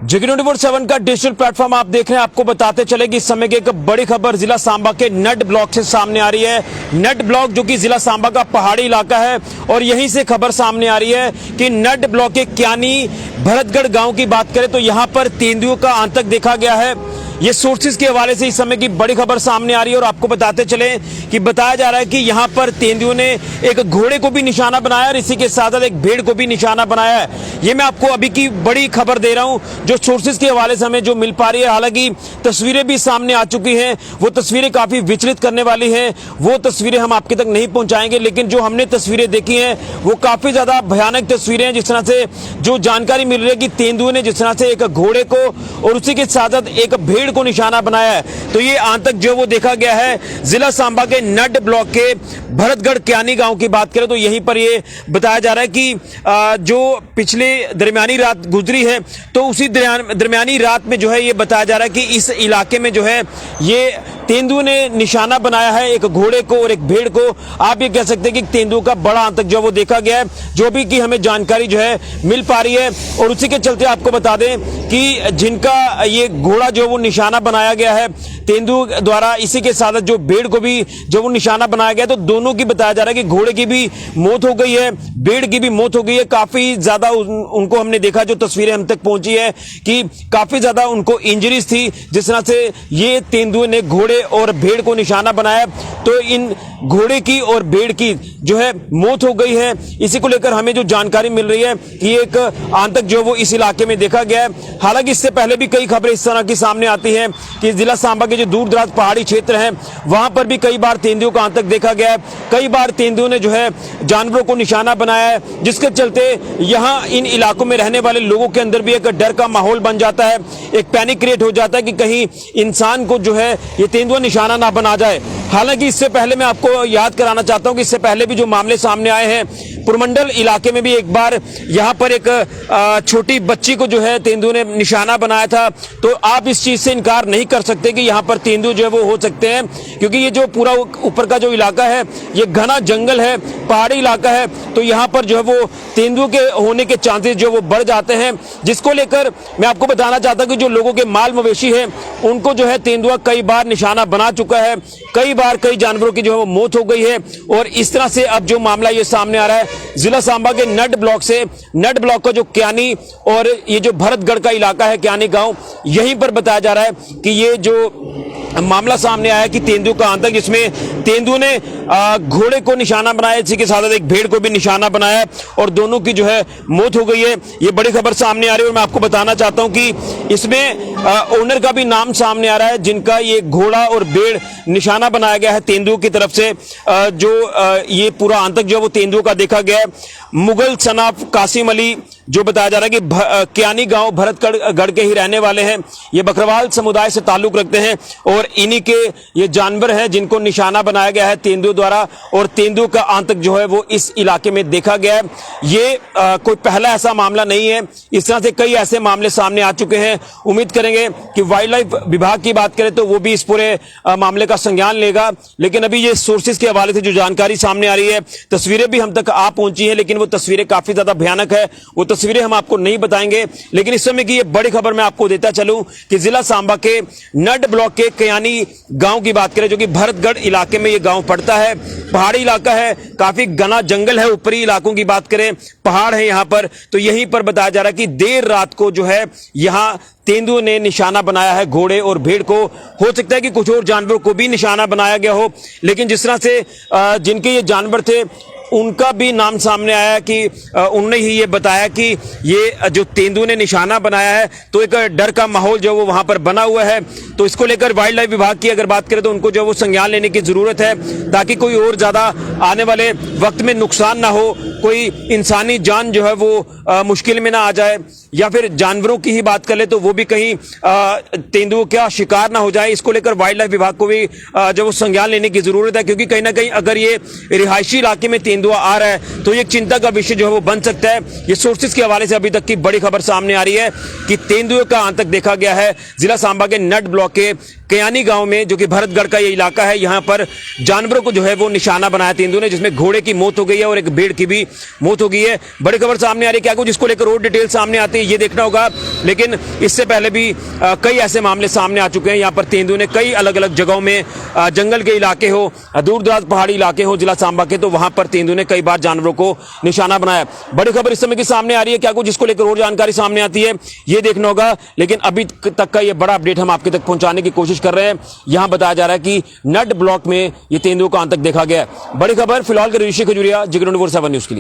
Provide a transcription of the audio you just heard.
जगह 24/7 का digital platform आप देख रहे हैं। आपको बताते चले कि इस समय की एक बड़ी खबर जिला सांबा के नड ब्लॉक से सामने आ रही है। नड ब्लॉक जो कि जिला सांबा का पहाड़ी इलाका है और यहीं से खबर सामने आ रही है कि नड ब्लॉक के क्यानी भरतगढ़ गांव की बात करें तो यहां पर तेंदुओं का आतंक देखा गया है। ये सोर्सेज के हवाले से इस समय की बड़ी खबर सामने आ रही है और आपको बताते चले कि बताया जा रहा है कि यहां पर तेंदुओं ने एक घोड़े को भी निशाना बनाया और इसी के साथ साथ एक भेड़ को भी निशाना बनाया है। ये मैं आपको अभी की बड़ी खबर दे रहा हूं जो सोर्सेज के हवाले से हमें जो मिल पा रही है। हालांकि तस्वीरें भी सामने आ चुकी हैं, वो तस्वीरें काफी विचलित करने वाली हैं, वो तस्वीरें हम आपके तक नहीं पहुंचाएंगे। लेकिन जो हमने तस्वीरें देखी हैं वो काफी ज्यादा भयानक तस्वीरें हैं। जिस तरह से जो जानकारी मिल रही है कि तेंदुओं ने जिस तरह से एक घोड़े को और उसी के साथ साथ एक भेड़ को निशाना बनाया है, तो ये आतंक जो वो देखा गया है जिला सांबा के नड ब्लॉक के भरतगढ़ क्यानी गांव की बात करें तो यहीं पर ये बताया जा रहा है कि जो पिछले दरमियानी रात गुजरी है तो उसी दरमियानी रात में जो है ये बताया जा रहा है कि इस इलाके में जो है ये तेंदुओं ने निशाना बनाया है एक घोड़े को और एक भेड़ को। आप ये कह सकते हैं कि तेंदुओं का बड़ा आतंक जो वो देखा गया है, जो भी कि हमें जानकारी जो है मिल पा रही है। और उसी के चलते आपको बता दें कि जिनका ये घोड़ा जो वो निशाना बनाया गया है तेंदुओं द्वारा, इसी के साथ जो भेड़ को भी जो वो निशाना बनाया गया, तो दोनों की बताया जा रहा है कि घोड़े की भी मौत हो गई है, भेड़ की भी मौत हो गई है। काफी ज्यादा उनको हमने देखा, जो तस्वीरें हम तक पहुंची है कि काफी ज्यादा उनको इंजरीज थी। जिस तरह से ये तेंदुओं ने घोड़े और भेड़ को निशाना बनाया तो इन घोड़े की और भेड़ की जो है मौत हो गई है। इसी को लेकर हमें जो जानकारी मिल रही है कि एक आतंक जो वो इस इलाके में देखा गया है। हालांकि इससे पहले भी कई खबरें इस तरह की सामने आती हैं कि जिला सांबा के जो दूर दराज पहाड़ी क्षेत्र हैं वहां पर भी कई बार तेंदुओं का आतंक देखा गया है। कई बार तेंदुओं ने जो है जानवरों को निशाना बनाया है, जिसके चलते यहाँ इन इलाकों में रहने वाले लोगों के अंदर भी एक डर का माहौल बन जाता है, एक पैनिक क्रिएट हो जाता है कि कहीं इंसान को जो है ये तेंदुआ निशाना ना बना जाए। हालांकि इससे पहले मैं आपको याद कराना चाहता हूं कि इससे पहले भी जो मामले सामने आए हैं पुरमंडल इलाके में भी एक बार यहां पर एक छोटी बच्ची को जो है तेंदुओं ने निशाना बनाया था। तो आप इस चीज से इनकार नहीं कर सकते कि यहां पर तेंदुए जो है वो हो सकते हैं, क्योंकि ये जो पूरा ऊपर का जो इलाका है ये घना जंगल है, पहाड़ी इलाका है, तो यहां पर जो है वो तेंदुओं के होने के चांसेस जो वो बढ़ जाते हैं। जिसको लेकर मैं आपको बताना चाहता हूं कि जो लोगों के माल मवेशी है उनको जो है तेंदुआ कई बार निशाना बना चुका है, कई बार कई जानवरों की जो है वो मौत हो गई है। और इस तरह से अब जो मामला ये सामने आ रहा है जिला सांबा के नड ब्लॉक से, नड ब्लॉक का जो क्यानी और ये जो भरतगढ़ का इलाका है क्यानी गांव, यहीं पर बताया जा रहा है कि ये जो मामला सामने आया कि तेंदुओं का आतंक, जिसमें तेंदुओं ने घोड़े को निशाना बनाया, इसी के साथ एक भेड़ को भी निशाना बनाया और दोनों की जो है मौत हो गई है। ये बड़ी खबर सामने आ रही है और मैं आपको बताना चाहता हूं कि इसमें ओनर का भी नाम सामने आ रहा है जिनका ये घोड़ा और भेड़ निशाना बनाया गया है तेंदुओं की तरफ से। जो ये पूरा आतंक जो है वो तेंदुओं का देखा गया है। मुगल सनाफ कासिम अली जो बताया जा रहा है कि क्यानी गांव भरतगढ़ के ही रहने वाले हैं, ये बकरवाल समुदाय से ताल्लुक रखते हैं और इन्हीं के ये जानवर हैं जिनको निशाना बनाया गया है तेंदुओं द्वारा। और तेंदुओं का आतंक जो है वो इस इलाके में देखा गया है। ये कोई पहला ऐसा मामला नहीं है, इस तरह से कई ऐसे मामले सामने आ चुके हैं। उम्मीद करेंगे कि वाइल्ड लाइफ विभाग की बात करें तो वो भी इस पूरे मामले का संज्ञान लेगा। लेकिन अभी ये सोर्सेज के हवाले से जो जानकारी सामने आ रही है, तस्वीरें भी हम तक आ पहुंची है, लेकिन वो तस्वीरें काफी ज्यादा भयानक है, वो तस्वीरें हम आपको नहीं बताएंगे। लेकिन इस समय की ये बड़ी खबर मैं आपको देता चलूं कि जिला सांबा के नड ब्लॉक के क्यानी गांव की बात करें जो कि भरतगढ़ इलाके में ये गांव पड़ता है, पहाड़ी इलाका है, काफी घना जंगल है। ऊपरी इलाकों की बात करें, पहाड़ है यहां पर, तो यहीं पर बताया जा रहा है कि देर रात को जो है यहां तेंदुओं ने निशाना बनाया है घोड़े और भेड़ को। हो सकता है कि कुछ और जानवरों को भी निशाना बनाया गया हो, लेकिन जिस तरह से जिनके ये जानवर थे उनका भी नाम सामने आया कि उन्होंने ही ये बताया कि ये जो तेंदुओं ने निशाना बनाया है तो एक डर का माहौल जो वो वहां पर बना हुआ है। तो इसको लेकर वाइल्ड लाइफ विभाग की अगर बात करें तो उनको जो वो संज्ञान लेने की जरूरत है, ताकि कोई और ज्यादा आने वाले वक्त में नुकसान ना हो, कोई इंसानी जान जो है वो मुश्किल में ना आ जाए, या फिर जानवरों की ही बात कर ले तो वो भी कहीं तेंदुओं का शिकार ना हो जाए। इसको लेकर वाइल्ड लाइफ विभाग को भी जो वो संज्ञान लेने की जरूरत है, क्योंकि कहीं ना कहीं अगर ये रिहायशी इलाके में तेंदुआ आ रहा है तो ये चिंता का विषय जो है वो बन सकता है। ये सोर्सेज के हवाले से अभी तक की बड़ी खबर सामने आ रही है कि तेंदुए का आतंक देखा गया है जिला सांबा के नड ब्लॉक के क्यानी गांव में, जो कि भरतगढ़ का ये इलाका है। यहां पर जानवरों को जो है वो निशाना बनाया तेंदुए ने, जिसमें घोड़े की मौत हो गई है और एक भेड़ की भी मौत हो गई है। बड़ी खबर सामने आ रही है, क्या कुछ इसको लेकर और डिटेल सामने आती है ये देखना होगा। लेकिन इससे पहले भी कई ऐसे मामले सामने आ चुके हैं। यहाँ पर तेंदुए ने कई अलग अलग जगहों में, जंगल के इलाके हो, दूर दराज पहाड़ी इलाके हो जिला सांबा के, तो वहां पर तेंदुए ने कई बार जानवरों को निशाना बनाया। बड़ी खबर इस समय की सामने आ रही है, क्या कुछ इसको लेकर और जानकारी सामने आती है ये देखना होगा। लेकिन अभी तक का ये बड़ा अपडेट हम आपके तक पहुंचाने की कोशिश कर रहे हैं। यहां बताया जा रहा है कि नड ब्लॉक में ये तेंदुओं का आतंक देखा गया है। बड़ी खबर फिलहाल के ऋषि खजुरिया, जिगर 24/7 न्यूज के लिए।